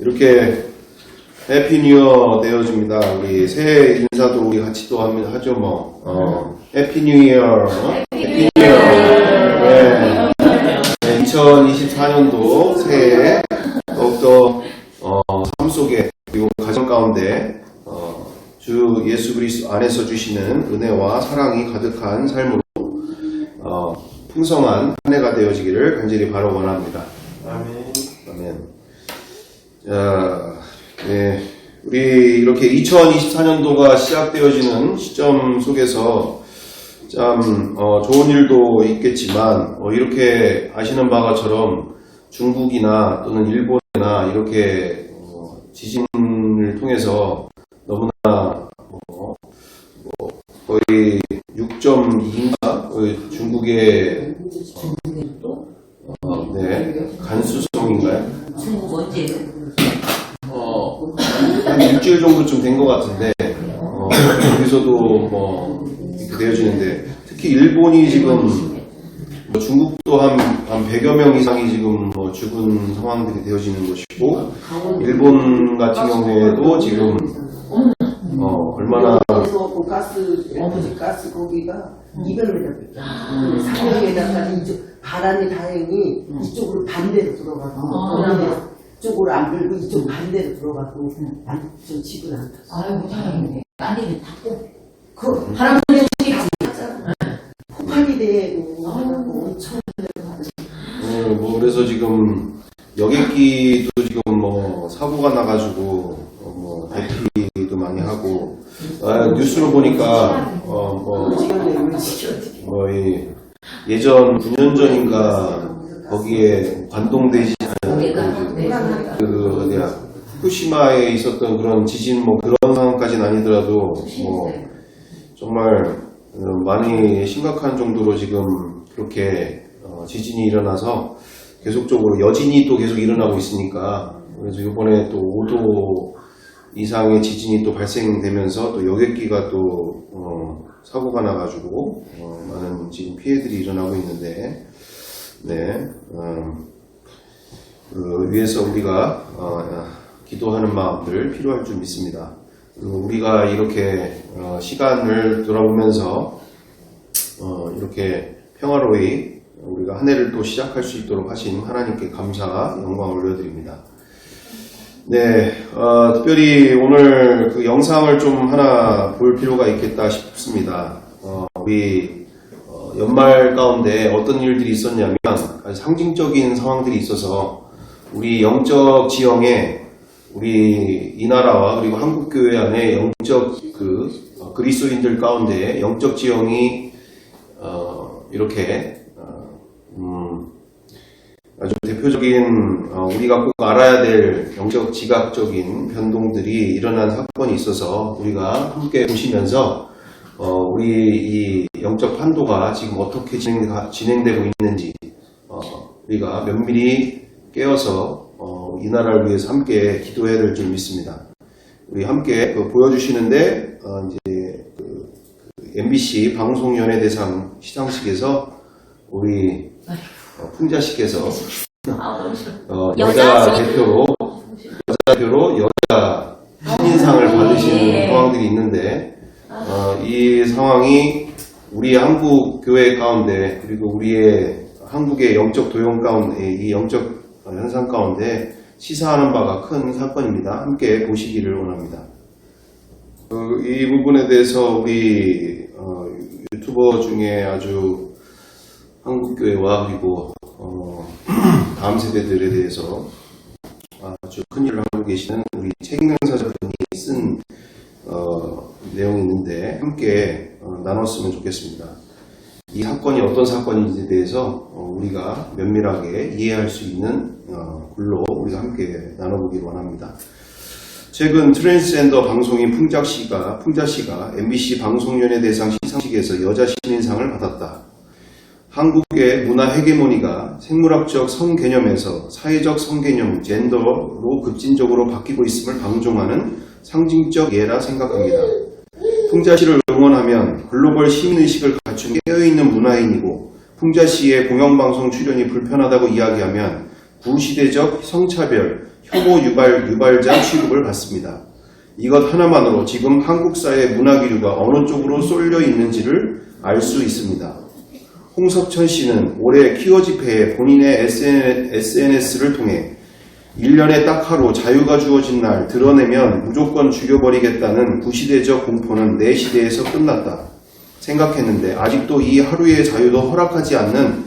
이렇게 해피 뉴이어 되어줍니다. 우리 새해 인사도 우리 같이 또 하죠 뭐. 해피 뉴이어. 해피 뉴이어. 네. 2024년도 새해 더욱더 삶 속에 그리고 가정 가운데 주 예수 그리스도 안에서 주시는 은혜와 사랑이 가득한 삶으로 풍성한 한 해가 되어지기를 간절히 바라 원합니다. 아멘. 아멘. 자, 네, 우리 이렇게 2024년도가 시작되어지는 시점 속에서 참 좋은 일도 있겠지만 이렇게 아시는 바가처럼 중국이나 또는 일본이나 이렇게 지진을 통해서 너무나 거의 6.2인가 중국의 네, 간수성인가요? 중국 언제? 한 일주일 정도쯤 된 것 같은데 여기서도 이렇게 되어지는데 특히 일본이 지금 중국도 한 100여 명 이상이 지금 죽은 상황들이 되어지는 것이고 일본 같은 경우에도 지금 얼마나 그래서 가스 거기가 200m밖에 상륙에다가 바람이 다행히 이쪽으로 반대로 들어가고 쪽으로 안 불고 이쪽 반대로 들어가고 저 집을 안 탔어. 아이고 다행이네. 안에는 닫고 그 바람 불면 폭발이 되고 엄청 그래서 지금 여객기도 지금 사고가 나가지고 대피도 많이 하고 뉴스로 보니까 예전 9년 전인가 거기에 관동대지 후쿠시마에 있었던 그런 지진 그런 상황까지는 아니더라도 정말 많이 심각한 정도로 지금 그렇게 지진이 일어나서 계속적으로 여진이 또 계속 일어나고 있으니까 그래서 이번에 또 5도 이상의 지진이 또 발생되면서 또 여객기가 또 사고가 나가지고 많은 지금 피해들이 일어나고 있는데 네, 위에서 우리가 기도하는 마음들 필요할 줄 믿습니다. 그리고 우리가 이렇게 시간을 돌아보면서 이렇게 평화로이 우리가 한 해를 또 시작할 수 있도록 하신 하나님께 감사와 영광을 올려드립니다. 네, 특별히 오늘 그 영상을 좀 하나 볼 필요가 있겠다 싶습니다. 우리 연말 가운데 어떤 일들이 있었냐면 상징적인 상황들이 있어서 우리 영적 지형에 우리 이 나라와 그리고 한국교회 안에 영적 그리스도인들 가운데 영적 지형이 이렇게 아주 대표적인 우리가 꼭 알아야 될 영적 지각적인 변동들이 일어난 사건이 있어서 우리가 함께 보시면서 우리 이 영적 판도가 지금 어떻게 진행되고 있는지 우리가 면밀히 깨어서 이 나라를 위해서 함께 기도해야 될 줄 믿습니다. 우리 함께 보여주시는데 이제 MBC 방송연예대상 시상식에서 우리 풍자씨께서 여자 대표로 여자 신인상을 받으신 상황들이 있는데 이 상황이 우리 한국 교회 가운데 그리고 우리의 한국의 영적 도용 가운데 이 영적 현상 가운데 시사하는 바가 큰 사건입니다. 함께 보시기를 원합니다. 이 부분에 대해서 우리 유튜버 중에 아주 한국교회와 그리고 다음 세대들에 대해서 아주 큰 일을 하고 계시는 우리 책임강사자분이 쓴 내용이 있는데 함께 나눴으면 좋겠습니다. 이 사건이 어떤 사건인지에 대해서 우리가 면밀하게 이해할 수 있는 글로 우리가 함께 나눠보기를 원합니다. 최근 트랜스젠더 방송인 풍자씨가 MBC 방송연예대상 시상식에서 여자 신인상을 받았다. 한국의 문화 헤게모니가 생물학적 성개념에서 사회적 성개념 젠더로 급진적으로 바뀌고 있음을 방종하는 상징적 예라 생각합니다. 풍자씨를 응원하면 글로벌 시민의식을 갖춘 깨어있는 문화인이고 풍자씨의 공영방송 출연이 불편하다고 이야기하면 구시대적 성차별, 혐오 유발자 취급을 받습니다. 이것 하나만으로 지금 한국 사회의 문화기류가 어느 쪽으로 쏠려 있는지를 알 수 있습니다. 홍석천 씨는 올해 퀴어 집회에 본인의 SNS를 통해 1년에 딱 하루 자유가 주어진 날 드러내면 무조건 죽여버리겠다는 구시대적 공포는 내 시대에서 끝났다 생각했는데 아직도 이 하루의 자유도 허락하지 않는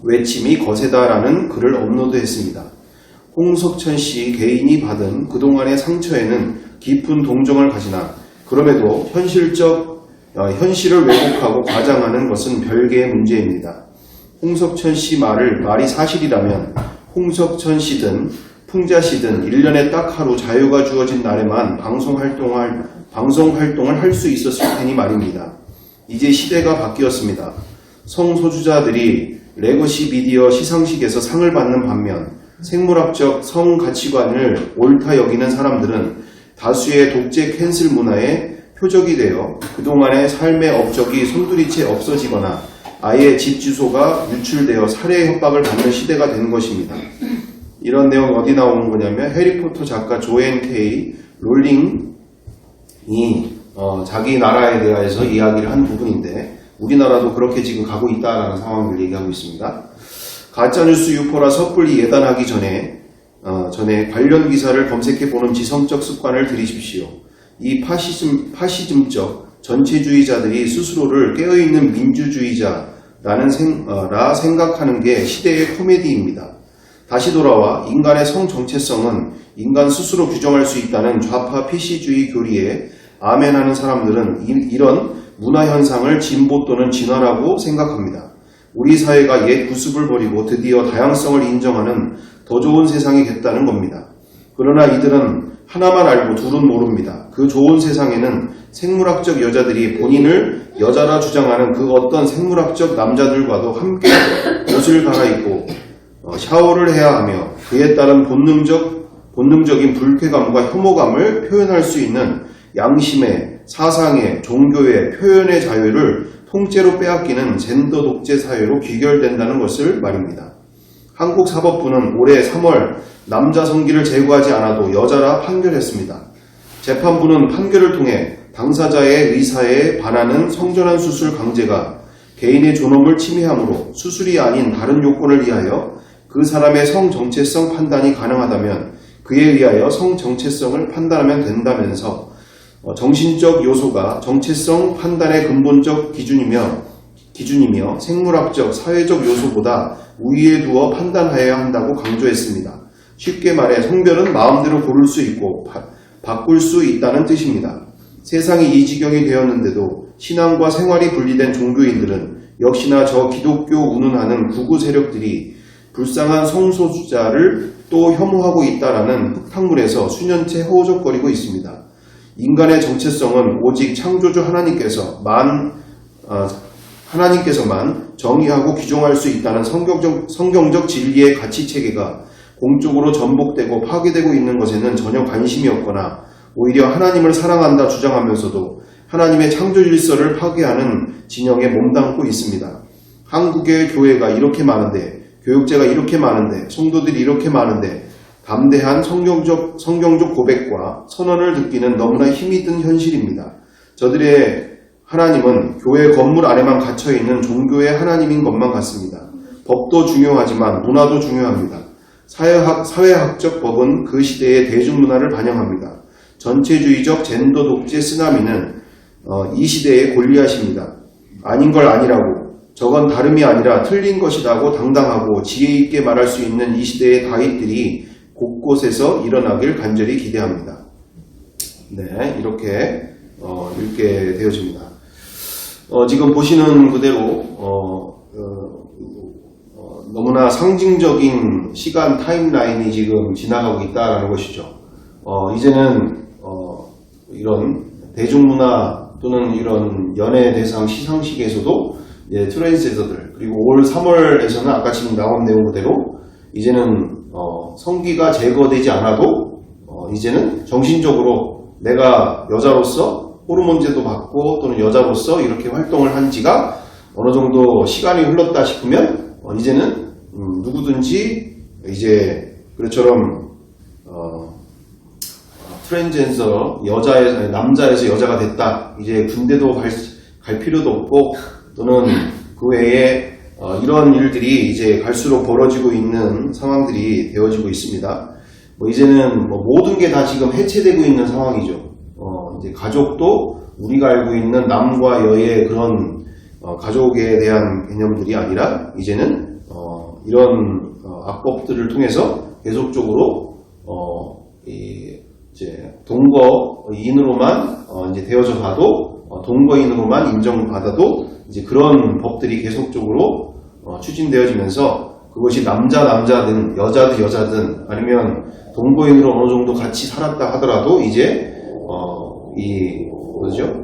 외침이 거세다라는 글을 업로드했습니다. 홍석천 씨 개인이 받은 그동안의 상처에는 깊은 동정을 가지나 그럼에도 현실을 왜곡하고 과장하는 것은 별개의 문제입니다. 홍석천 씨 말이 사실이라면 홍석천 씨든 풍자 씨든 1년에 딱 하루 자유가 주어진 날에만 방송 활동을 할 수 있었을 테니 말입니다. 이제 시대가 바뀌었습니다. 성소수자들이 레거시 미디어 시상식에서 상을 받는 반면 생물학적 성 가치관을 옳다 여기는 사람들은 다수의 독재 캔슬 문화의 표적이 되어 그동안의 삶의 업적이 손두리째 없어지거나 아예 집 주소가 유출되어 살해 협박을 받는 시대가 된 것입니다. 이런 내용이 어디 나오는 거냐면 해리포터 작가 조앤 K 롤링이 자기 나라에 대해서 이야기를 한 부분인데 우리나라도 그렇게 지금 가고 있다라는 상황을 얘기하고 있습니다. 가짜뉴스 유포라 섣불리 예단하기 전에 관련 기사를 검색해보는 지성적 습관을 들이십시오. 이 파시즘적 전체주의자들이 스스로를 깨어있는 민주주의자라는 생각하는 게 시대의 코미디입니다. 다시 돌아와 인간의 성 정체성은 인간 스스로 규정할 수 있다는 좌파 PC주의 교리에 아멘하는 사람들은 이런 문화현상을 진보 또는 진화라고 생각합니다. 우리 사회가 옛 구습을 버리고 드디어 다양성을 인정하는 더 좋은 세상이 됐다는 겁니다. 그러나 이들은 하나만 알고 둘은 모릅니다. 그 좋은 세상에는 생물학적 여자들이 본인을 여자라 주장하는 그 어떤 생물학적 남자들과도 함께 옷을 갈아입고 샤워를 해야 하며 그에 따른 본능적인 불쾌감과 혐오감을 표현할 수 있는 양심의, 사상의, 종교의, 표현의 자유를 통째로 빼앗기는 젠더 독재 사회로 귀결된다는 것을 말입니다. 한국사법부는 올해 3월 남자 성기를 제거하지 않아도 여자라 판결했습니다. 재판부는 판결을 통해 당사자의 의사에 반하는 성전환 수술 강제가 개인의 존엄을 침해하므로 수술이 아닌 다른 요건을 위하여 그 사람의 성 정체성 판단이 가능하다면 그에 의하여 성 정체성을 판단하면 된다면서 정신적 요소가 정체성 판단의 근본적 기준이며 생물학적, 사회적 요소보다 우위에 두어 판단하여야 한다고 강조했습니다. 쉽게 말해 성별은 마음대로 고를 수 있고 바꿀 수 있다는 뜻입니다. 세상이 이 지경이 되었는데도 신앙과 생활이 분리된 종교인들은 역시나 저 기독교 운운하는 구구 세력들이 불쌍한 성소수자를 또 혐오하고 있다라는 흙탕물에서 수년째 허우적거리고 있습니다. 인간의 정체성은 오직 창조주 하나님께서만 정의하고 규정할 수 있다는 성경적 진리의 가치체계가 공적으로 전복되고 파괴되고 있는 것에는 전혀 관심이 없거나 오히려 하나님을 사랑한다 주장하면서도 하나님의 창조 질서를 파괴하는 진영에 몸담고 있습니다. 한국의 교회가 이렇게 많은데, 교육제가 이렇게 많은데, 성도들이 이렇게 많은데 담대한 성경적 고백과 선언을 듣기는 너무나 힘이 든 현실입니다. 저들의 하나님은 교회 건물 안에만 갇혀있는 종교의 하나님인 것만 같습니다. 법도 중요하지만 문화도 중요합니다. 사회학적 법은 그 시대의 대중문화를 반영합니다. 전체주의적 젠더 독재 쓰나미는 이 시대의 골리앗입니다. 아닌 걸 아니라고, 저건 다름이 아니라 틀린 것이라고 당당하고 지혜있게 말할 수 있는 이 시대의 다윗들이 곳곳에서 일어나길 간절히 기대합니다. 네, 이렇게 읽게 되어집니다. 지금 보시는 그대로 너무나 상징적인 시간 타임라인이 지금 지나가고 있다는 것이죠. 이제는 이런 대중문화 또는 이런 연예대상 시상식에서도 트랜스제더들, 그리고 올 3월에서는 아까 지금 나온 내용 그대로 이제는 성기가 제거되지 않아도 이제는 정신적으로 내가 여자로서 호르몬제도 받고 또는 여자로서 이렇게 활동을 한 지가 어느 정도 시간이 흘렀다 싶으면 이제는 누구든지 이제 그처럼 트랜스젠더 남자에서 여자가 됐다. 이제 군대도 갈 필요도 없고 또는 그 외에 이런 일들이 이제 갈수록 벌어지고 있는 상황들이 되어지고 있습니다. 이제는 모든 게 다 지금 해체되고 있는 상황이죠. 이제 가족도 우리가 알고 있는 남과 여의 그런 가족에 대한 개념들이 아니라 이제는 이런 악법들을 통해서 계속적으로 이제 동거인으로만 이제 되어져 가도 동거인으로만 인정받아도 이제 그런 법들이 계속적으로 추진되어지면서 그것이 남자든 여자든 아니면 동거인으로 어느 정도 같이 살았다 하더라도 이제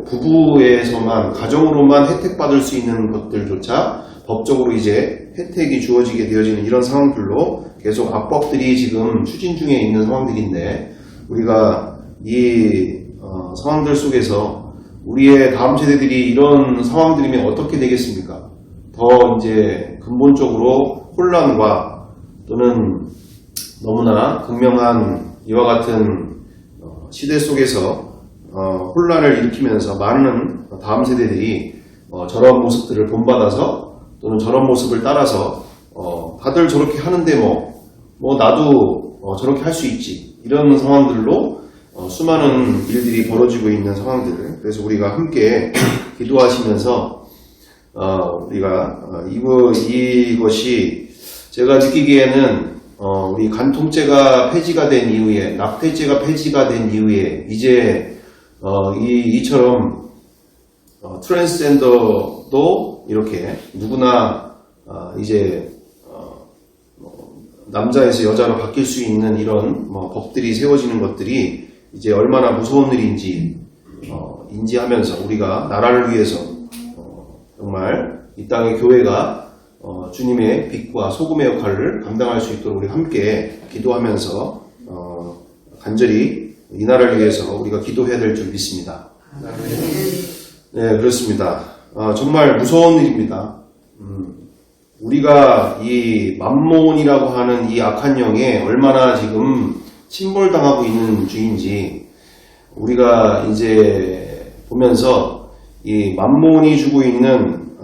부부에서만 가정으로만 혜택받을 수 있는 것들조차 법적으로 이제 혜택이 주어지게 되어지는 이런 상황들로 계속 악법들이 지금 추진 중에 있는 상황들인데 우리가 이 상황들 속에서 우리의 다음 세대들이 이런 상황들이면 어떻게 되겠습니까? 더 이제 근본적으로 혼란과 또는 너무나 극명한 이와 같은 시대 속에서 혼란을 일으키면서 많은 다음 세대들이 저런 모습들을 본받아서 또는 저런 모습을 따라서 다들 저렇게 하는데 나도 저렇게 할 수 있지 이런 상황들로 수많은 일들이 벌어지고 있는 상황들. 그래서 우리가 함께 기도하시면서 우리가 이것이 제가 느끼기에는 우리 간통죄가 폐지가 된 이후에 납태죄가 폐지가 된 이후에 이제 이처럼 트랜스젠더도 이렇게 누구나 이제 남자에서 여자로 바뀔 수 있는 이런 법들이 세워지는 것들이 이제 얼마나 무서운 일인지 인지하면서 우리가 나라를 위해서 정말 이 땅의 교회가 주님의 빛과 소금의 역할을 감당할 수 있도록 우리 함께 기도하면서 간절히 이 나라를 위해서 우리가 기도해야 될 줄 믿습니다. 네, 그렇습니다. 정말 무서운 일입니다. 우리가 이 맘몬이라고 하는 이 악한 영에 얼마나 지금 침몰당하고 있는 중인지 우리가 이제 보면서 이 맘몬이 주고 있는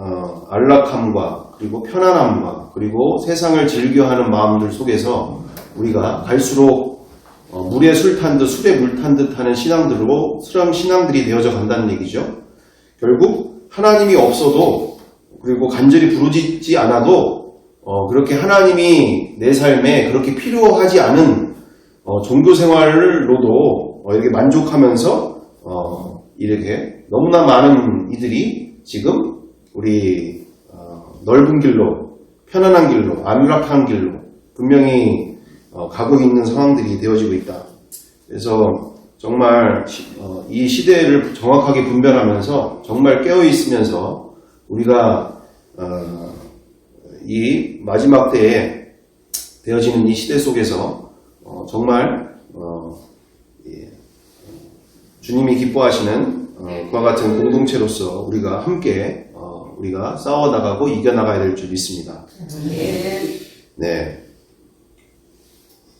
안락함과 그리고 편안함과 그리고 세상을 즐겨하는 마음들 속에서 우리가 갈수록 물에 술 탄 듯 술에 물 탄 듯 하는 신앙들이 되어져 간다는 얘기죠. 결국 하나님이 없어도 그리고 간절히 부르짖지 않아도 그렇게 하나님이 내 삶에 그렇게 필요하지 않은 종교 생활로도 이렇게 만족하면서 이렇게 너무나 많은 이들이 지금 우리 넓은 길로 편안한 길로 안락한 길로 분명히 가고 있는 상황들이 되어지고 있다. 그래서 정말 이 시대를 정확하게 분별하면서 정말 깨어있으면서 우리가 이 마지막 때에 되어지는 이 시대 속에서 정말 주님이 기뻐하시는 그와 같은 공동체로서 우리가 함께 우리가 싸워나가고 이겨나가야 될 줄 믿습니다. 네.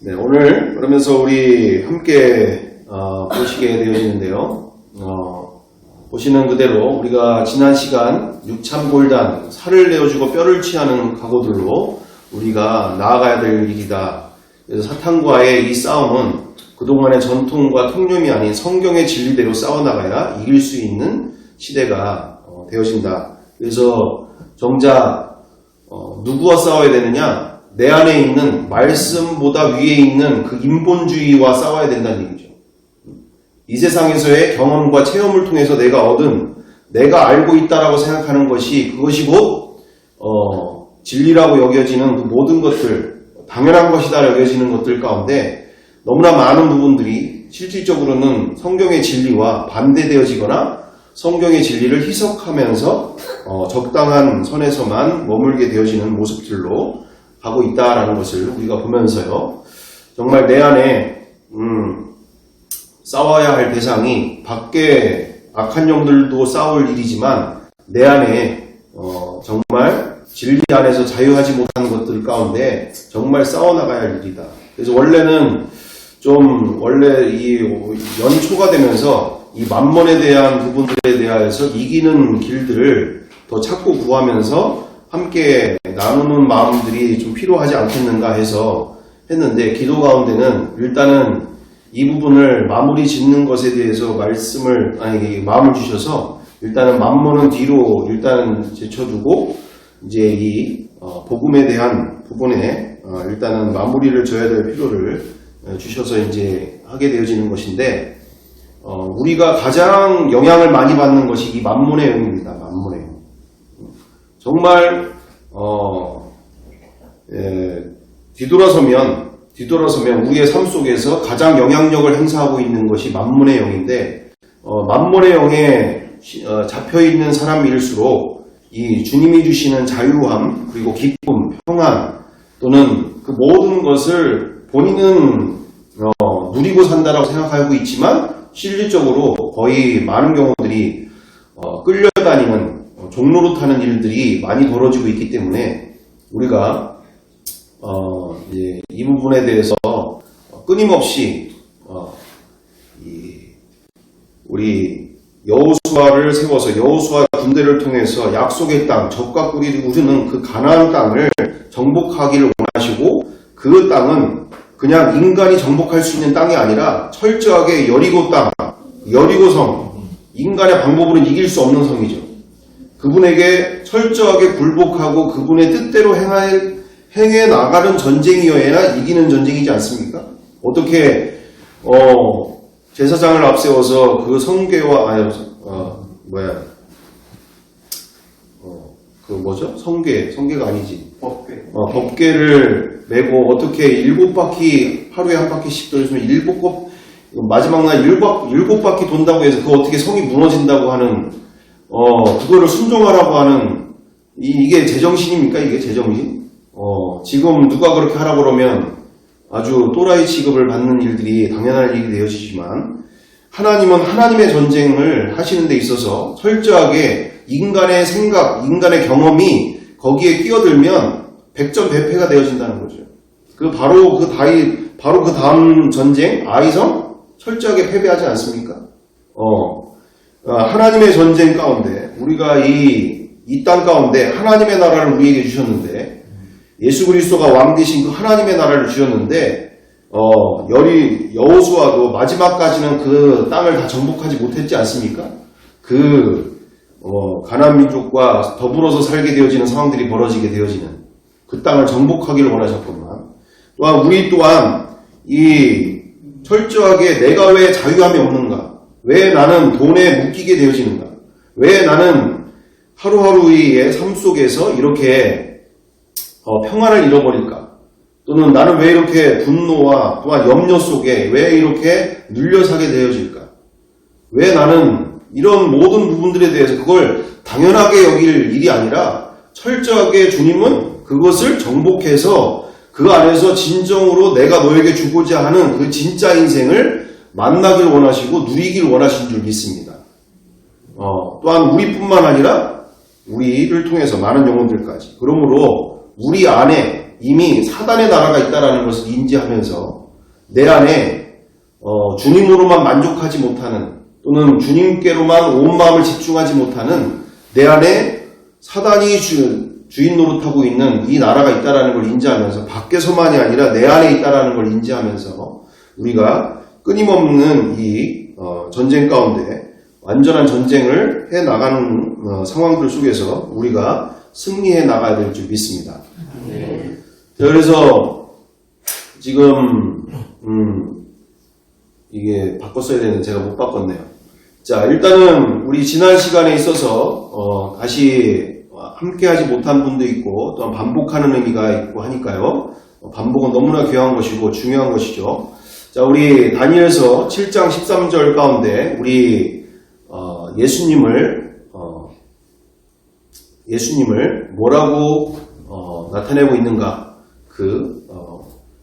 네, 오늘 그러면서 우리 함께 보시게 되어지는데요. 보시는 그대로 우리가 지난 시간 육참골단 살을 내어주고 뼈를 취하는 각오들로 우리가 나아가야 될 일이다. 그래서 사탄과의 이 싸움은 그동안의 전통과 통념이 아닌 성경의 진리대로 싸워나가야 이길 수 있는 시대가 되어진다. 그래서 정작 누구와 싸워야 되느냐? 내 안에 있는 말씀보다 위에 있는 그 인본주의와 싸워야 된다는 얘기죠. 이 세상에서의 경험과 체험을 통해서 내가 얻은 내가 알고 있다라고 생각하는 것이 그것이 곧 진리라고 여겨지는 그 모든 것들 당연한 것이다 여겨지는 것들 가운데 너무나 많은 부분들이 실질적으로는 성경의 진리와 반대되어지거나 성경의 진리를 희석하면서 적당한 선에서만 머물게 되어지는 모습들로 가고 있다라는 것을 우리가 보면서요. 정말 내 안에 싸워야 할 대상이 밖에 악한 영들도 싸울 일이지만 내 안에 정말 진리 안에서 자유하지 못하는 것들 가운데 정말 싸워나가야 할 일이다. 그래서 원래는 좀 원래 이 연초가 되면서 이 만mon에 대한 부분들에 대해서 이기는 길들을 더 찾고 구하면서 함께 나누는 마음들이 좀 필요하지 않겠는가 해서 했는데, 기도 가운데는 일단은 이 부분을 마무리 짓는 것에 대해서 마음을 주셔서 일단은 만mon은 뒤로 일단 제쳐두고 이제 이 복음에 대한 부분에 일단은 마무리를 져야 될 필요를 주셔서 이제 하게 되어지는 것인데, 우리가 가장 영향을 많이 받는 것이 이 만몬의 영입니다. 만몬의 영. 정말 뒤돌아서면 우리의 삶 속에서 가장 영향력을 행사하고 있는 것이 만몬의 영인데, 만몬의 영에 잡혀있는 사람일수록 이 주님이 주시는 자유함, 그리고 기쁨, 평안, 또는 그 모든 것을 본인은 누리고 산다라고 생각하고 있지만 실질적으로 거의 많은 경우들이 끌려다니는 종로로 타는 일들이 많이 벌어지고 있기 때문에 우리가 이 부분에 대해서 끊임없이 우리 여호수아를 세워서 여호수아 군대를 통해서 약속의 땅, 젖과 꿀이 흐르는 그 가나안 땅을 정복하기를 원하시고, 그 땅은 그냥 인간이 정복할 수 있는 땅이 아니라 철저하게 여리고 땅, 여리고성, 인간의 방법으로는 이길 수 없는 성이죠. 그분에게 철저하게 굴복하고 그분의 뜻대로 행해 나가는 전쟁이어야 이기는 전쟁이지 않습니까? 어떻게 제사장을 앞세워서 그 성계와 성계가 아니지. 법궤를 메고 어떻게 7바퀴, 하루에 한 바퀴씩 돌리면 마지막 날 7바퀴 돈다고 해서 그 어떻게 성이 무너진다고 하는, 그거를 순종하라고 하는, 이게 제정신입니까? 이게 제정신? 지금 누가 그렇게 하라고 그러면 아주 또라이 취급을 받는 일들이 당연한 일이 되어지지만, 하나님은 하나님의 전쟁을 하시는 데 있어서 철저하게 인간의 생각, 인간의 경험이 거기에 끼어들면 백전백패가 되어진다는 거죠. 바로 그 다음 전쟁, 아이성, 철저하게 패배하지 않습니까? 하나님의 전쟁 가운데, 우리가 이 땅 가운데 하나님의 나라를 우리에게 주셨는데, 예수 그리스도가 왕 되신 그 하나님의 나라를 주셨는데, 여호수아도 마지막까지는 그 땅을 다 정복하지 못했지 않습니까? 가나안 민족과 더불어서 살게 되어지는 상황들이 벌어지게 되어지는 그 땅을 정복하기를 원하셨건만, 또한 우리 또한 이 철저하게 내가 왜 자유함이 없는가? 왜 나는 돈에 묶이게 되어지는가? 왜 나는 하루하루의 삶 속에서 이렇게 평안을 잃어버릴까? 또는 나는 왜 이렇게 분노와 또한 염려 속에 왜 이렇게 눌려사게 되어질까? 왜 나는 이런 모든 부분들에 대해서 그걸 당연하게 여길 일이 아니라 철저하게 주님은 그것을 정복해서 그 안에서 진정으로 내가 너에게 주고자 하는 그 진짜 인생을 만나길 원하시고 누리길 원하신 줄 믿습니다. 또한 우리뿐만 아니라 우리를 통해서 많은 영혼들까지. 그러므로 우리 안에 이미 사단의 나라가 있다는 것을 인지하면서 내 안에 주님으로만 만족하지 못하는, 또는 주님께로만 온 마음을 집중하지 못하는 내 안에 사단이 주인 노릇하고 있는 이 나라가 있다는 걸 인지하면서, 밖에서만이 아니라 내 안에 있다는 걸 인지하면서 우리가 끊임없는 이 전쟁 가운데 완전한 전쟁을 해나가는 상황들 속에서 우리가 승리해 나가야 될 줄 믿습니다. 네. 그래서 지금 이게 바꿨어야 되는데 제가 못 바꿨네요. 자, 일단은 우리 지난 시간에 있어서 다시 함께 하지 못한 분도 있고 또한 반복하는 의미가 있고 하니까요. 반복은 너무나 귀한 것이고 중요한 것이죠. 자, 우리 다니엘서 7장 13절 가운데 우리 예수님을 뭐라고 나타내고 있는가,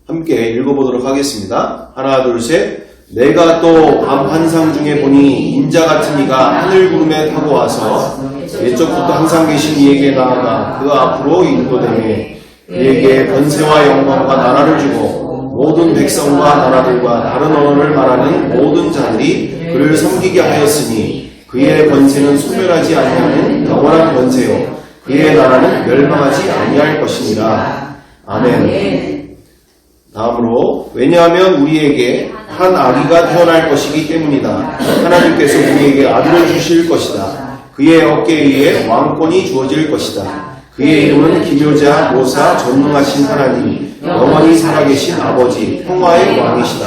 함께 읽어보도록 하겠습니다. 하나, 둘, 셋. 내가 또 밤 환상 중에 보니 인자 같은 이가 하늘 구름에 타고 와서 옛적부터 항상 계신 이에게 나아가 그 앞으로 인도되매 그에게 권세와 영광과 나라를 주고 모든 백성과 나라들과 다른 언어를 말하는 모든 자들이 그를 섬기게 하였으니 그의 권세는 소멸하지 아니하는 영원한 권세요 그의 나라는 멸망하지 아니할 것이니라. 아멘. 다음으로 왜냐하면 우리에게 한 아기가 태어날 것이기 때문이다. 하나님께서 우리에게 아들을 주실 것이다. 그의 어깨 위에 왕권이 주어질 것이다. 그의 이름은 기묘자, 모사, 전능하신 하나님, 영원히 살아계신 아버지, 평화의 왕이시다.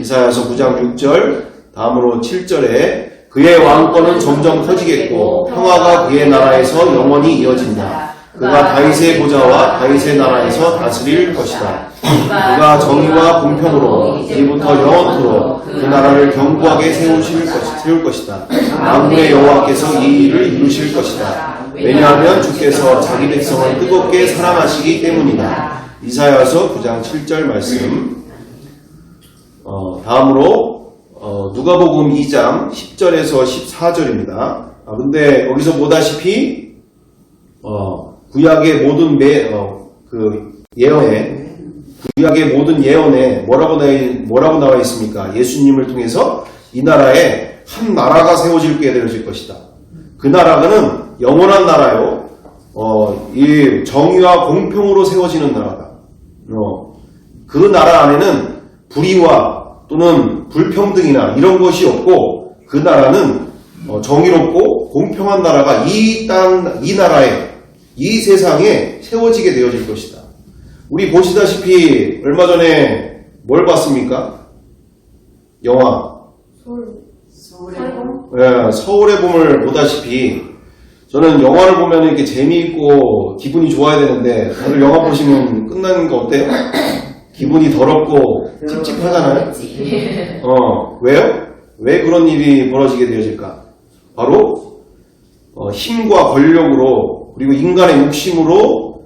이사야서 9장 6절, 다음으로 7절에 그의 왕권은 점점 커지겠고 평화가 그의 나라에서 영원히 이어진다. 그가 다윗의 보좌와 다윗의 나라에서 다스릴 것이다. 그가 정의와 공평으로 이부터 영원토록 그 나라를 견고하게 세울 것이다. 만군의 여호와께서 이 일을 이루실 것이다. 왜냐하면 주께서 자기 백성을 뜨겁게 사랑하시기 때문이다. 이사야서 9장 7절 말씀. 다음으로 누가복음 2장 10절에서 14절입니다. 근데 여기서 보다시피 구약의 모든 구약의 모든 예언에 뭐라고 나와 있습니까? 예수님을 통해서 이 나라에 한 나라가 세워지게 되어질 것이다. 그 나라는 영원한 나라요. 이 정의와 공평으로 세워지는 나라다. 그 나라 안에는 불의와 또는 불평등이나 이런 것이 없고 그 나라는 정의롭고 공평한 나라가 이 나라에 이 세상에 세워지게 되어질 것이다. 우리 보시다시피 얼마 전에 뭘 봤습니까? 영화 서울의 봄을 보다시피 저는 영화를 보면 이렇게 재미있고 기분이 좋아야 되는데 다들 영화 보시면 끝나는 거 어때요? 기분이 더럽고 찝찝하잖아요. 왜요? 왜 그런 일이 벌어지게 되어질까? 바로 힘과 권력으로 그리고 인간의 욕심으로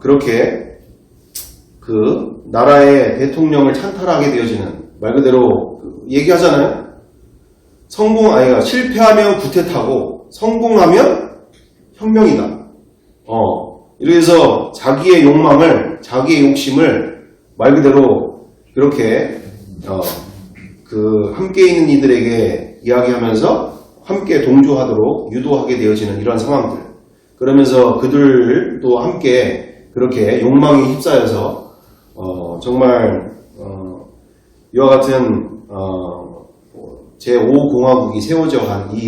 그렇게 그 나라의 대통령을 찬탈하게 되어지는 말 그대로 얘기하잖아요. 실패하면 구태타고 성공하면 혁명이다. 이래서 자기의 욕망을 자기의 욕심을 말 그대로 그렇게 함께 있는 이들에게 이야기하면서 함께 동조하도록 유도하게 되어지는 이런 상황들. 그러면서 그들도 함께 그렇게 욕망에 휩싸여서 정말 이와 같은 제5공화국이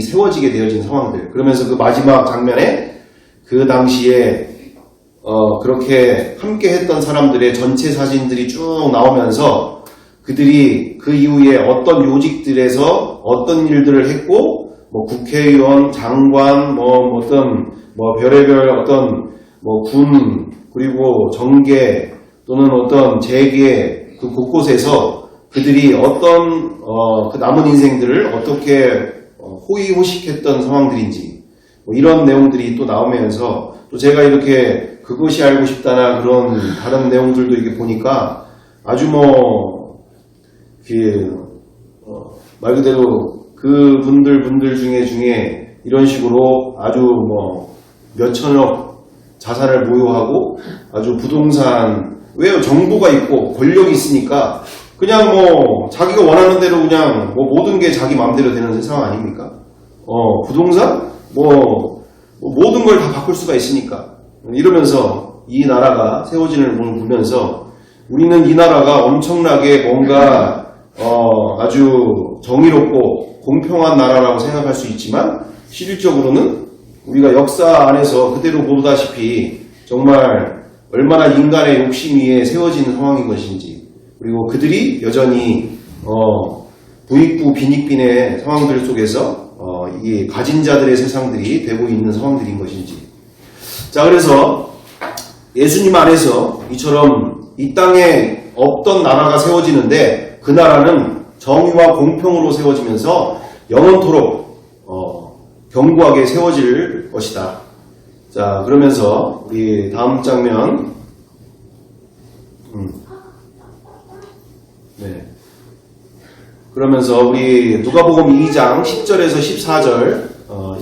세워지게 되어진 상황들. 그러면서 그 마지막 장면에 그 당시에 그렇게 함께 했던 사람들의 전체 사진들이 쭉 나오면서 그들이 그 이후에 어떤 요직들에서 어떤 일들을 했고 국회의원, 장관, 별의별 어떤 군 그리고 정계 또는 어떤 재계 그 곳곳에서 그들이 어떤 그 남은 인생들을 어떻게 호의호식했던 상황들인지 이런 내용들이 또 나오면서 또 제가 이렇게 그것이 알고 싶다나 그런 다른 내용들도 이렇게 보니까 아주 말 그대로 그 분들 중에 이런 식으로 아주 몇천억 자산을 보유하고 아주 부동산 왜요? 정보가 있고 권력이 있으니까 그냥 자기가 원하는 대로 그냥 모든 게 자기 마음대로 되는 세상 아닙니까? 부동산? 모든 걸 다 바꿀 수가 있으니까. 이러면서 이 나라가 세워지는 걸 보면서 우리는 이 나라가 엄청나게 뭔가 아주 정의롭고 공평한 나라라고 생각할 수 있지만 실질적으로는 우리가 역사 안에서 그대로 보다시피 정말 얼마나 인간의 욕심 위에 세워지는 상황인 것인지 그리고 그들이 여전히 부익부 빈익빈의 상황들 속에서 이 가진 자들의 세상들이 되고 있는 상황들인 것인지. 자, 그래서 예수님 안에서 이처럼 이 땅에 없던 나라가 세워지는데 그 나라는 정의와 공평으로 세워지면서 영원토록 견고하게 세워질 것이다. 자, 그러면서 우리 다음 장면 그러면서 우리 누가복음 2장 10절에서 14절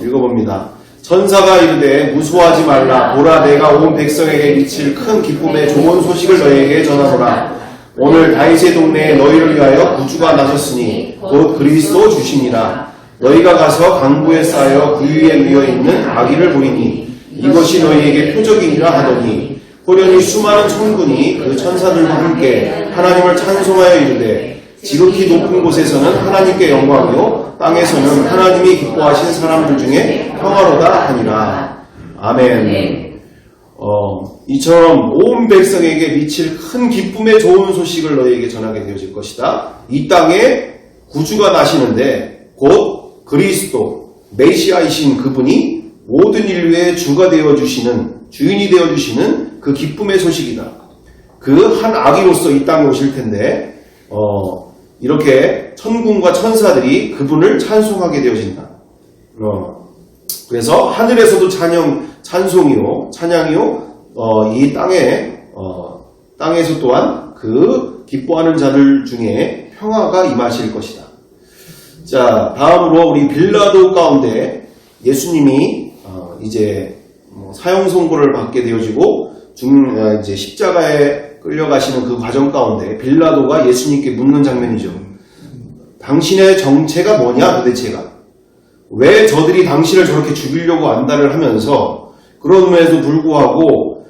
읽어봅니다. 천사가 이르되 무수하지 말라. 보라 내가 온 백성에게 미칠 큰 기쁨의 좋은 소식을 너희에게 전하노라. 오늘 다윗의 동네에 너희를 위하여 구주가 나섰으니 곧 그리스도 주시니라. 너희가 가서 강부에 쌓여 그 위에 누워있는 아기를 보리니 이것이 너희에게 표적이니라 하더니 호련히 수많은 천군이 그 천사들과 함께 하나님을 찬송하여 이르되 지극히 높은 곳에서는 하나님께 영광이요 땅에서는 하나님이 기뻐하신 사람들 중에 평화로다 하니라. 아멘. 이처럼 온 백성에게 미칠 큰 기쁨의 좋은 소식을 너희에게 전하게 되어질 것이다. 이 땅에 구주가 나시는데 곧 그리스도 메시아이신 그분이 모든 인류의 주가 되어주시는 주인이 되어주시는 그 기쁨의 소식이다. 그 한 아기로서 이 땅에 오실 텐데 이렇게 천군과 천사들이 그분을 찬송하게 되어진다. 그래서 하늘에서도 찬송이요 찬양이요 이 땅에서 또한 그 기뻐하는 자들 중에 평화가 임하실 것이다. 자, 다음으로 우리 빌라도 가운데 예수님이 이제 사형 선고를 받게 되어지고 이제 십자가에 끌려가시는 그 과정 가운데 빌라도가 예수님께 묻는 장면이죠. 당신의 정체가 뭐냐 도대체가? 왜 저들이 당신을 저렇게 죽이려고 안달을 하면서 그럼에도 불구하고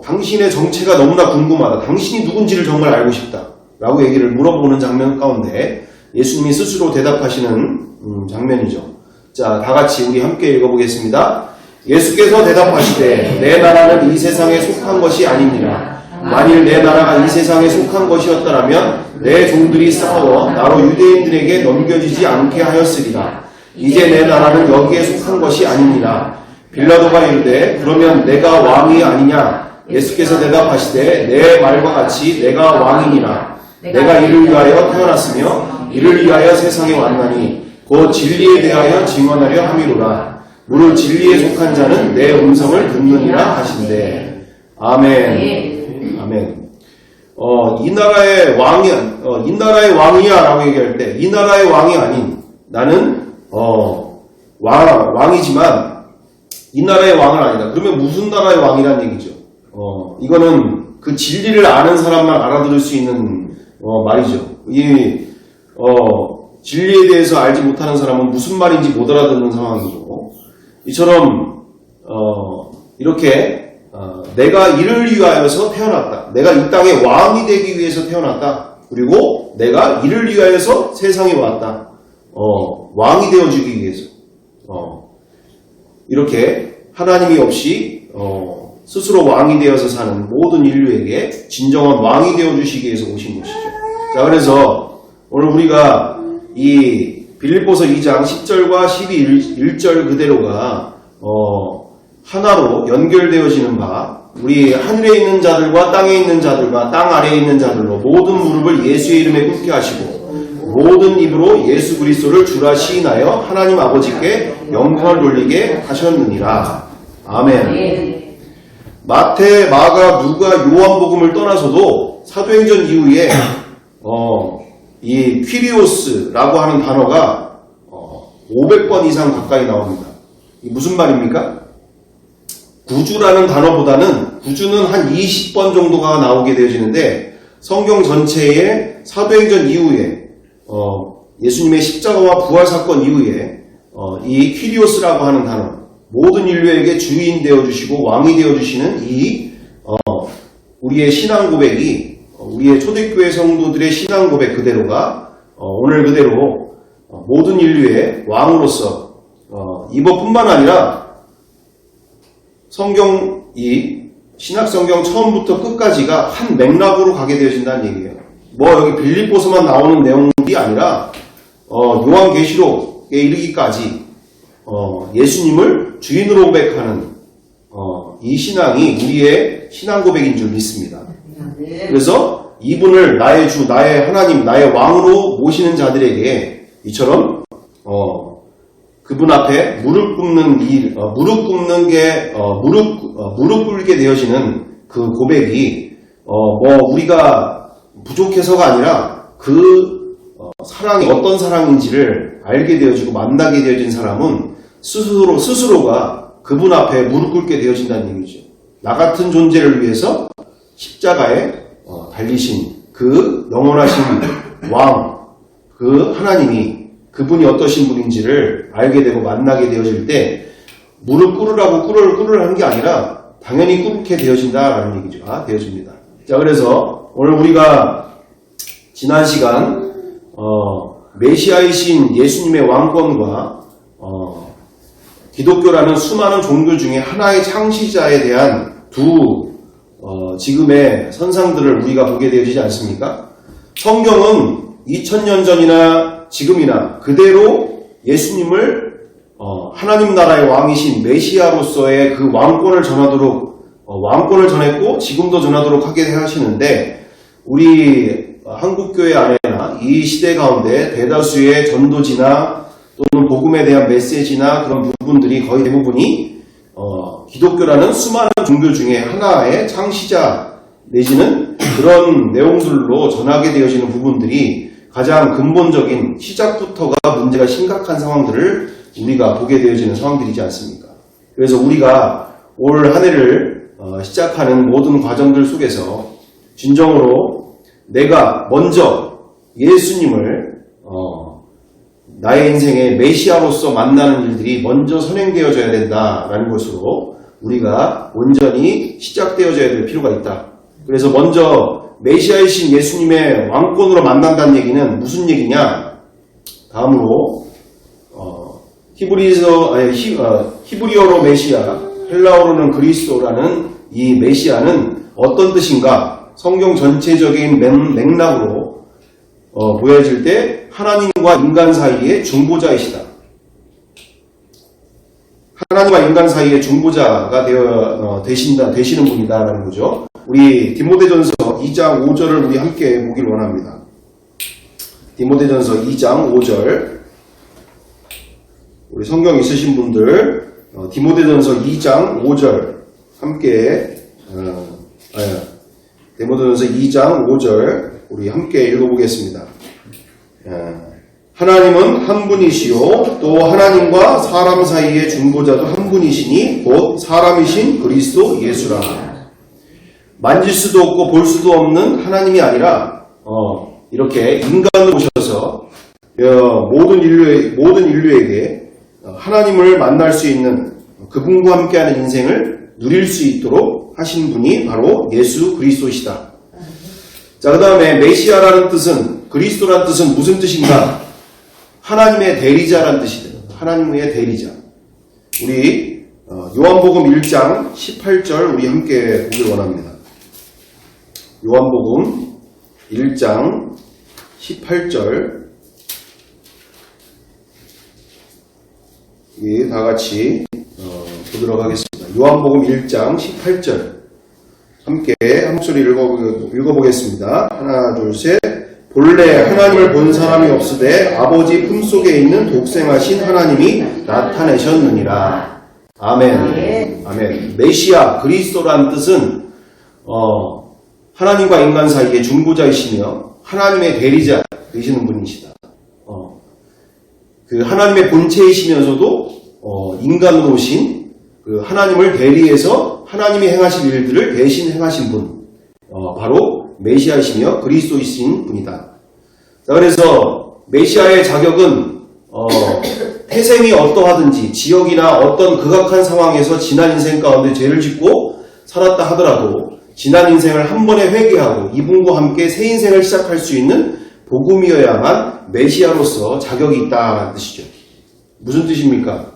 당신의 정체가 너무나 궁금하다. 당신이 누군지를 정말 알고 싶다. 라고 얘기를 물어보는 장면 가운데 예수님이 스스로 대답하시는 장면이죠. 자, 다같이 우리 함께 읽어보겠습니다. 예수께서 대답하시되 내 나라는 이 세상에 속한 것이 아닙니다. 만일 내 나라가 이 세상에 속한 것이었더라면 내 종들이 싸워 나로 유대인들에게 넘겨지지 않게 하였으리라. 이제 내 나라는 여기에 속한 것이 아닙니다. 빌라도가 이르되 그러면 내가 왕이 아니냐? 예수께서 대답하시되 내 말과 같이 내가 왕이니라. 내가 이를 위하여 태어났으며 이를 위하여 세상에 왔나니 곧 진리에 대하여 증언하려 함이로라. 무릇 진리에 속한 자는 내 음성을 듣느니라 하신대. 아멘. 아멘. 이 나라의 왕이야라고 얘기할 때 이 나라의 왕이 아닌 나는 왕이지만 이 나라의 왕은 아니다. 그러면 무슨 나라의 왕이란 얘기죠? 이거는 그 진리를 아는 사람만 알아들을 수 있는 말이죠. 이 진리에 대해서 알지 못하는 사람은 무슨 말인지 못 알아듣는 상황이죠. 이처럼 이렇게 내가 이를 위하여서 태어났다. 내가 이 땅에 왕이 되기 위해서 태어났다. 그리고 내가 이를 위하여서 세상에 왔다. 왕이 되어주기 위해서. 이렇게 하나님이 없이 스스로 왕이 되어서 사는 모든 인류에게 진정한 왕이 되어주시기 위해서 오신 것이죠. 자, 그래서 오늘 우리가 이 빌립보서 2장 10절과 11절 그대로가 하나로 연결되어지는 바 우리 하늘에 있는 자들과 땅에 있는 자들과 땅 아래에 있는 자들로 모든 무릎을 예수의 이름에 꿇게 하시고 모든 입으로 예수 그리스도를 주라 시인하여 하나님 아버지께 영광을 돌리게 하셨느니라. 아멘. 마태, 마가, 누가, 요한복음을 떠나서도 사도행전 이후에 이 퀴리오스라고 하는 단어가 500번 이상 가까이 나옵니다. 이게 무슨 말입니까? 구주라는 단어보다는 구주는 한 20번 정도가 나오게 되어지는데 성경 전체에 사도행전 이후에 예수님의 십자가와 부활 사건 이후에 이 퀴리오스라고 하는 단어 모든 인류에게 주인 되어주시고 왕이 되어주시는 이 우리의 신앙 고백이 우리의 초대교회 성도들의 신앙 고백 그대로가 오늘 그대로 모든 인류의 왕으로서 이것뿐만 아니라 성경 이 신약성경 처음부터 끝까지가 한 맥락으로 가게 되어진다는 얘기예요. 뭐 여기 빌립보서만 나오는 내용이 아니라 요한계시록에 이르기까지 예수님을 주인으로 고백하는 이 신앙이 우리의 신앙 고백인 줄 믿습니다. 그래서 이분을 나의 주, 나의 하나님, 나의 왕으로 모시는 자들에게 이처럼 그분 앞에 무릎 꿇게 되어지는 그 고백이 우리가 부족해서가 아니라 그 사랑이 어떤 사랑인지를 알게 되어지고 만나게 되어진 사람은 스스로가 그분 앞에 무릎 꿇게 되어진다는 얘기죠. 나 같은 존재를 위해서 십자가에 달리신 그 영원하신 왕, 그 하나님이 그분이 어떠신 분인지를 알게 되고 만나게 되어질 때 무릎 꿇으라고 꿇을 하는 게 아니라 당연히 꿇게 되어진다라는 얘기죠. 되어집니다. 자, 그래서 오늘 우리가 지난 시간 메시아이신 예수님의 왕권과 기독교라는 수많은 종교 중에 하나의 창시자에 대한 지금의 선상들을 우리가 보게 되어지지 않습니까? 성경은 2000년 전이나 지금이나 그대로 예수님을 하나님 나라의 왕이신 메시아로서의 그 왕권을 전하도록 왕권을 전했고 지금도 전하도록 하게 하시는데 우리 한국교회 안에나 이 시대 가운데 대다수의 전도지나 또는 복음에 대한 메시지나 그런 부분들이 거의 대부분이 기독교라는 수많은 종교 중에 하나의 창시자 내지는 그런 내용들로 전하게 되어지는 부분들이 가장 근본적인 시작부터가 문제가 심각한 상황들을 우리가 보게 되어지는 상황들이지 않습니까? 그래서 우리가 올 한 해를 시작하는 모든 과정들 속에서 진정으로 내가 먼저 예수님을 나의 인생의 메시아로서 만나는 일들이 먼저 선행되어져야 된다라는 것으로 우리가 온전히 시작되어져야 될 필요가 있다. 그래서 먼저 메시아이신 예수님의 왕권으로 만난다는 얘기는 무슨 얘기냐? 다음으로 히브리어로 메시아, 헬라어로는 그리스도라는 이 메시아는 어떤 뜻인가? 성경 전체적인 맥락으로 보여질 때 하나님과 인간 사이의 중보자이시다. 하나님과 인간 사이의 중보자가 되시는 분이다라는 거죠. 우리 디모데전서 2장 5절을 우리 함께 보길 원합니다. 디모데전서 2장 5절. 우리 성경 있으신 분들 디모데전서 2장 5절 함께 디모데전서 2장 5절 우리 함께 읽어보겠습니다. 하나님은 한 분이시요 또 하나님과 사람 사이의 중보자도 한 분이시니 곧 사람이신 그리스도 예수라. 만질 수도 없고 볼 수도 없는 하나님이 아니라 이렇게 인간으로 오셔서 모든 인류에게 하나님을 만날 수 있는 그분과 함께하는 인생을 누릴 수 있도록 하신 분이 바로 예수 그리스도이시다. 자, 그 다음에 메시아라는 뜻은, 그리스도라는 뜻은 무슨 뜻인가? 하나님의 대리자라는 뜻이다. 하나님의 대리자. 우리 요한복음 1장 18절 우리 함께 보길 원합니다. 요한복음 1장 18절 우리 다 같이 보도록 하겠습니다. 요한복음 1장 18절 함께 한 목소리 읽어보겠습니다. 하나, 둘, 셋. 본래 하나님을 본 사람이 없으되 아버지 품속에 있는 독생하신 하나님이 나타내셨느니라. 아멘. 아멘. 메시아, 그리스도라는 뜻은 하나님과 인간 사이의 중보자이시며 하나님의 대리자 되시는 분이시다. 그 하나님의 본체이시면서도 인간으로 오신 그 하나님을 대리해서 하나님이 행하실 일들을 대신 행하신 분, 바로 메시아이시며 그리스도이신 분이다. 자, 그래서 메시아의 자격은 태생이 어떠하든지 지역이나 어떤 극악한 상황에서 지난 인생 가운데 죄를 짓고 살았다 하더라도 지난 인생을 한 번에 회개하고 이분과 함께 새 인생을 시작할 수 있는 복음이어야만 메시아로서 자격이 있다는 뜻이죠. 무슨 뜻입니까?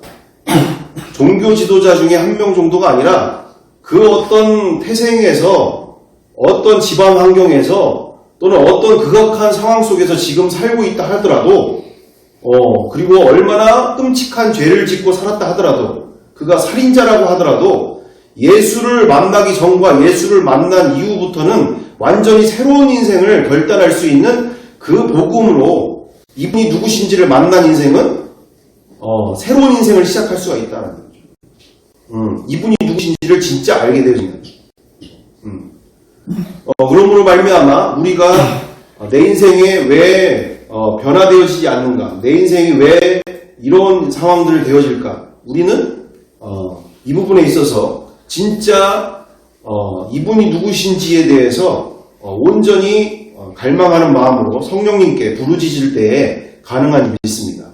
종교 지도자 중에 한 명 정도가 아니라 그 어떤 태생에서 어떤 집안 환경에서 또는 어떤 극악한 상황 속에서 지금 살고 있다 하더라도 그리고 얼마나 끔찍한 죄를 짓고 살았다 하더라도 그가 살인자라고 하더라도 예수를 만나기 전과 예수를 만난 이후부터는 완전히 새로운 인생을 결단할 수 있는 그 복음으로 이분이 누구신지를 만난 인생은 새로운 인생을 시작할 수가 있다는 거죠. 이분이 누구신지를 진짜 알게 되어집니다. 그러므로 말미암아 우리가 내 인생에 왜 변화되어지지 않는가? 내 인생이 왜 이런 상황들을 되어질까? 우리는 이 부분에 있어서 진짜 이분이 누구신지에 대해서 온전히 갈망하는 마음으로 성령님께 부르짖을 때에 가능한지 믿습니다.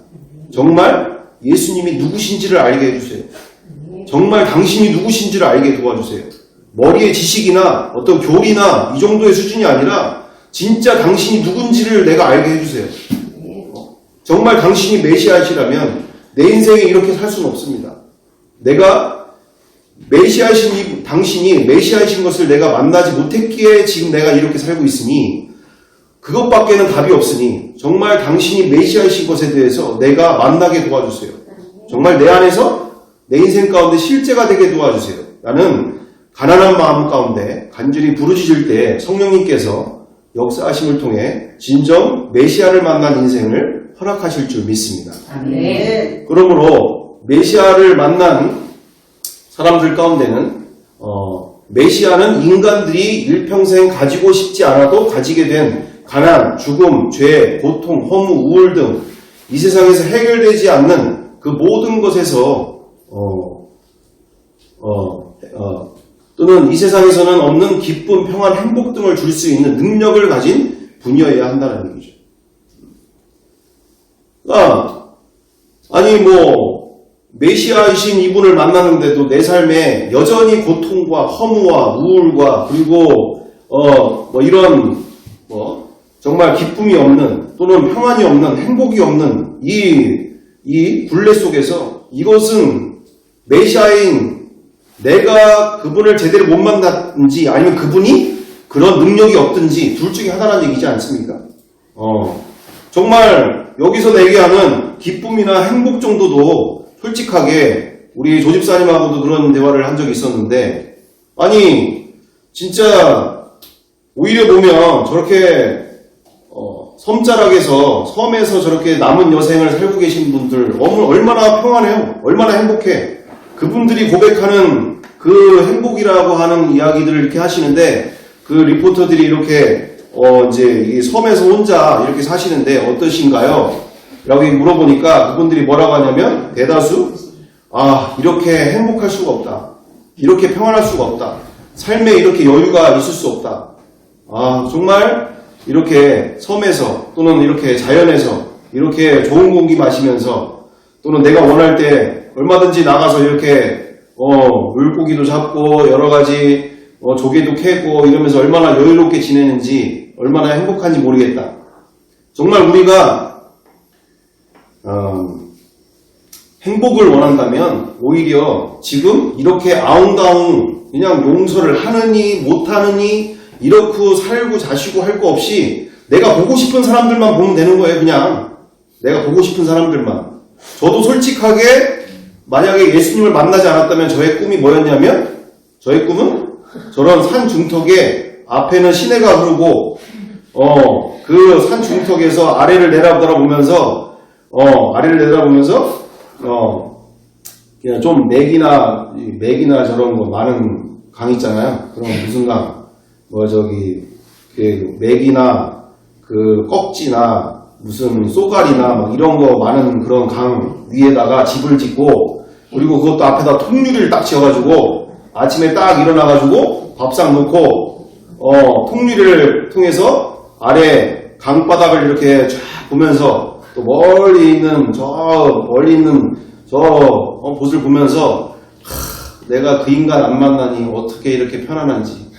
정말 예수님이 누구신지를 알게 해주세요. 정말 당신이 누구신지를 알게 도와주세요. 머리의 지식이나 어떤 교리나 이 정도의 수준이 아니라 진짜 당신이 누군지를 내가 알게 해주세요. 정말 당신이 메시아이시라면 내 인생에 이렇게 살 수는 없습니다. 내가 당신이 메시아이신 것을 내가 만나지 못했기에 지금 내가 이렇게 살고 있으니 그것밖에는 답이 없으니 정말 당신이 메시아이신 것에 대해서 내가 만나게 도와주세요. 정말 내 안에서 내 인생 가운데 실제가 되게 도와주세요. 나는 가난한 마음 가운데 간절히 부르짖을 때 성령님께서 역사하심을 통해 진정 메시아를 만난 인생을 허락하실 줄 믿습니다. 네. 그러므로 메시아를 만난 사람들 가운데는 메시아는 인간들이 일평생 가지고 싶지 않아도 가지게 된 가난, 죽음, 죄, 고통, 허무, 우울 등 이 세상에서 해결되지 않는 그 모든 것에서 또는 이 세상에서는 없는 기쁨, 평안, 행복 등을 줄 수 있는 능력을 가진 분이어야 한다는 얘기죠. 아니 메시아이신 이분을 만났는데도 내 삶에 여전히 고통과 허무와 우울과 그리고 이런 정말 기쁨이 없는 또는 평안이 없는 행복이 없는 이 굴레 속에서 이것은 메시아인 내가 그분을 제대로 못 만났는지 아니면 그분이 그런 능력이 없든지 둘 중에 하나라는 얘기지 않습니까? 정말 여기서 얘기하는 기쁨이나 행복 정도도 솔직하게 우리 조집사님하고도 그런 대화를 한 적이 있었는데 아니 진짜 오히려 보면 저렇게 섬에서 저렇게 남은 여생을 살고 계신 분들 얼마나 평안해요. 얼마나 행복해. 그분들이 고백하는 그 행복이라고 하는 이야기들을 이렇게 하시는데 그 리포터들이 이렇게 이제 이 섬에서 혼자 이렇게 사시는데 어떠신가요? 라고 물어보니까 그분들이 뭐라고 하냐면 대다수 이렇게 행복할 수가 없다. 이렇게 평안할 수가 없다. 삶에 이렇게 여유가 있을 수 없다. 정말 이렇게 섬에서 또는 이렇게 자연에서 이렇게 좋은 공기 마시면서 또는 내가 원할 때 얼마든지 나가서 이렇게 물고기도 잡고 여러 가지 조개도 캐고 이러면서 얼마나 여유롭게 지내는지 얼마나 행복한지 모르겠다. 정말 우리가 행복을 원한다면 오히려 지금 이렇게 아웅다웅 그냥 용서를 하느니 못하느니 이렇게 살고 자시고 할 거 없이 내가 보고 싶은 사람들만 보면 되는 거예요. 그냥 내가 보고 싶은 사람들만. 저도 솔직하게 만약에 예수님을 만나지 않았다면 저의 꿈이 뭐였냐면 저의 꿈은 저런 산 중턱에 앞에는 시내가 흐르고 그 산 중턱에서 아래를 내려다보면서 그냥 좀 맥이나 저런 거 많은 강 있잖아요. 그런 무슨 강 맥이나 그 꺽지나 무슨 쏘가리나 이런 거 많은 그런 강 위에다가 집을 짓고 그리고 그것도 앞에다 통유리를 딱 지어가지고 아침에 딱 일어나가지고 밥상 놓고 통유리를 통해서 아래 강바닥을 이렇게 쫙 보면서 또 멀리 있는 저 곳을 보면서 내가 그 인간 안 만나니 어떻게 이렇게 편안한지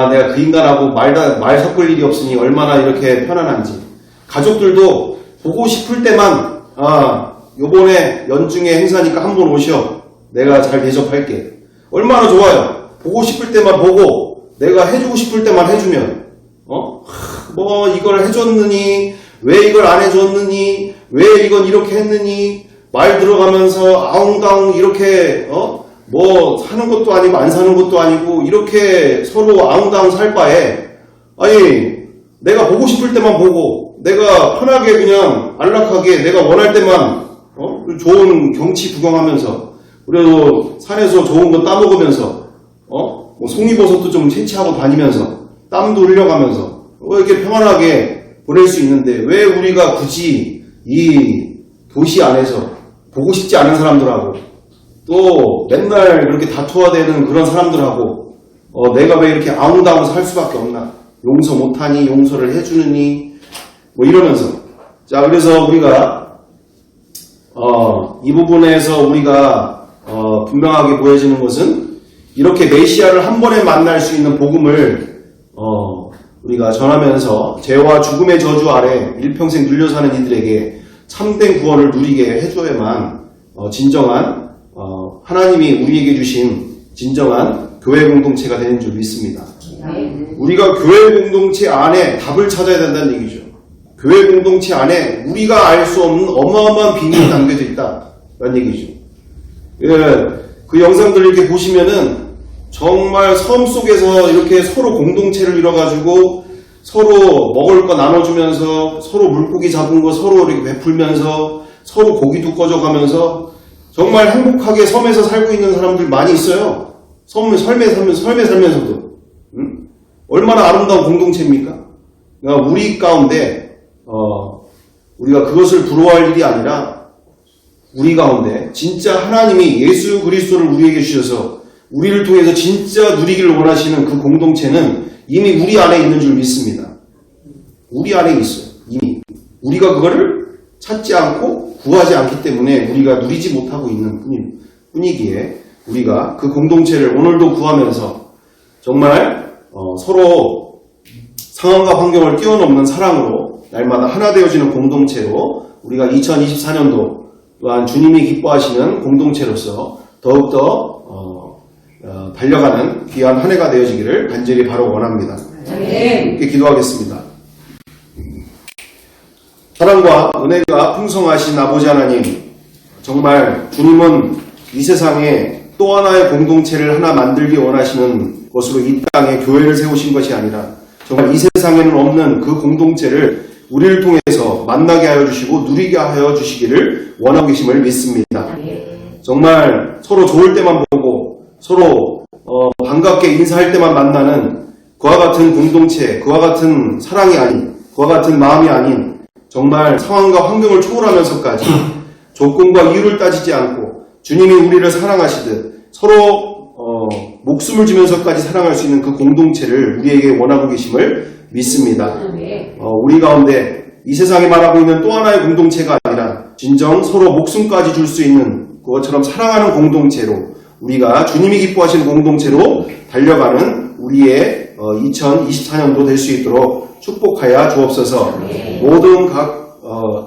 내가 그 인간하고 말 섞을 일이 없으니 얼마나 이렇게 편안한지 가족들도 보고 싶을 때만 요번에 연중에 행사니까 한번 오셔 내가 잘 대접할게 얼마나 좋아요. 보고 싶을 때만 보고 내가 해주고 싶을 때만 해주면 이걸 해줬느니 왜 이걸 안 해줬느니 왜 이건 이렇게 했느니 말 들어가면서 아웅다웅 이렇게 사는 것도 아니고 안 사는 것도 아니고 이렇게 서로 아웅다웅 살 바에 내가 보고 싶을 때만 보고 내가 편하게 그냥 안락하게 내가 원할 때만 좋은 경치 구경하면서 그래도 산에서 좋은 거 따먹으면서 송이버섯도 좀 채취하고 다니면서 땀도 흘려가면서 이렇게 평안하게 보낼 수 있는데 왜 우리가 굳이 이 도시 안에서 보고 싶지 않은 사람들하고 또 맨날 그렇게 다투어대는 그런 사람들하고 내가 왜 이렇게 아웅다웅 살 수밖에 없나 용서 못하니 용서를 해주느니 뭐 이러면서 자 그래서 우리가 이 부분에서 우리가 분명하게 보여지는 것은 이렇게 메시아를 한 번에 만날 수 있는 복음을 우리가 전하면서 죄와 죽음의 저주 아래 일평생 눌려 사는 이들에게 참된 구원을 누리게 해줘야만 진정한 하나님이 우리에게 주신 진정한 교회 공동체가 되는 줄 믿습니다. 우리가 교회 공동체 안에 답을 찾아야 된다는 얘기죠. 교회 공동체 안에 우리가 알 수 없는 어마어마한 비밀이 담겨져 있다는 얘기죠. 그 영상들 이렇게 보시면은 정말 섬 속에서 이렇게 서로 공동체를 이뤄가지고 서로 먹을 거 나눠주면서 서로 물고기 잡은 거 서로 이렇게 베풀면서 서로 고기도 꺼져가면서 정말 행복하게 섬에서 살고 있는 사람들 많이 있어요. 섬에 살면서도 얼마나 아름다운 공동체입니까? 그러니까 우리 가운데 우리가 그것을 부러워할 일이 아니라 우리 가운데 진짜 하나님이 예수 그리스도를 우리에게 주셔서 우리를 통해서 진짜 누리기를 원하시는 그 공동체는 이미 우리 안에 있는 줄 믿습니다. 우리 안에 있어요. 이미. 우리가 그거를 찾지 않고 구하지 않기 때문에 우리가 누리지 못하고 있는 뿐이기에 우리가 그 공동체를 오늘도 구하면서 정말 서로 상황과 환경을 뛰어넘는 사랑으로 날마다 하나 되어지는 공동체로 우리가 2024년도 또한 주님이 기뻐하시는 공동체로서 더욱더 달려가는 귀한 한 해가 되어지기를 간절히 바로 원합니다. 이렇게 기도하겠습니다. 사랑과 은혜가 풍성하신 아버지 하나님, 정말 주님은 이 세상에 또 하나의 공동체를 하나 만들기 원하시는 것으로 이 땅에 교회를 세우신 것이 아니라 정말 이 세상에는 없는 그 공동체를 우리를 통해서 만나게 하여 주시고 누리게 하여 주시기를 원하고 계심을 믿습니다. 정말 서로 좋을 때만 보고 서로 반갑게 인사할 때만 만나는 그와 같은 공동체, 그와 같은 사랑이 아닌, 그와 같은 마음이 아닌 정말 상황과 환경을 초월하면서까지 조건과 이유를 따지지 않고 주님이 우리를 사랑하시듯 서로 목숨을 주면서까지 사랑할 수 있는 그 공동체를 우리에게 원하고 계심을 믿습니다. 우리 가운데 이 세상에 말하고 있는 또 하나의 공동체가 아니라 진정 서로 목숨까지 줄 수 있는 그것처럼 사랑하는 공동체로 우리가 주님이 기뻐하시는 공동체로 달려가는 우리의 2024년도 될 수 있도록 축복하여 주옵소서. 모든 각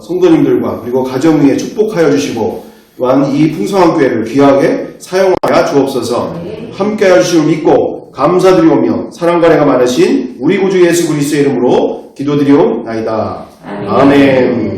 성도님들과 그리고 가정 위에 축복하여 주시고 또한 이 풍성한 교회를 귀하게 사용하여 주옵소서. 함께하여 주심을 믿고 감사드리오며 사랑과 은혜가 많으신 우리 구주 예수 그리스도의 이름으로 기도드리옵나이다. 아멘.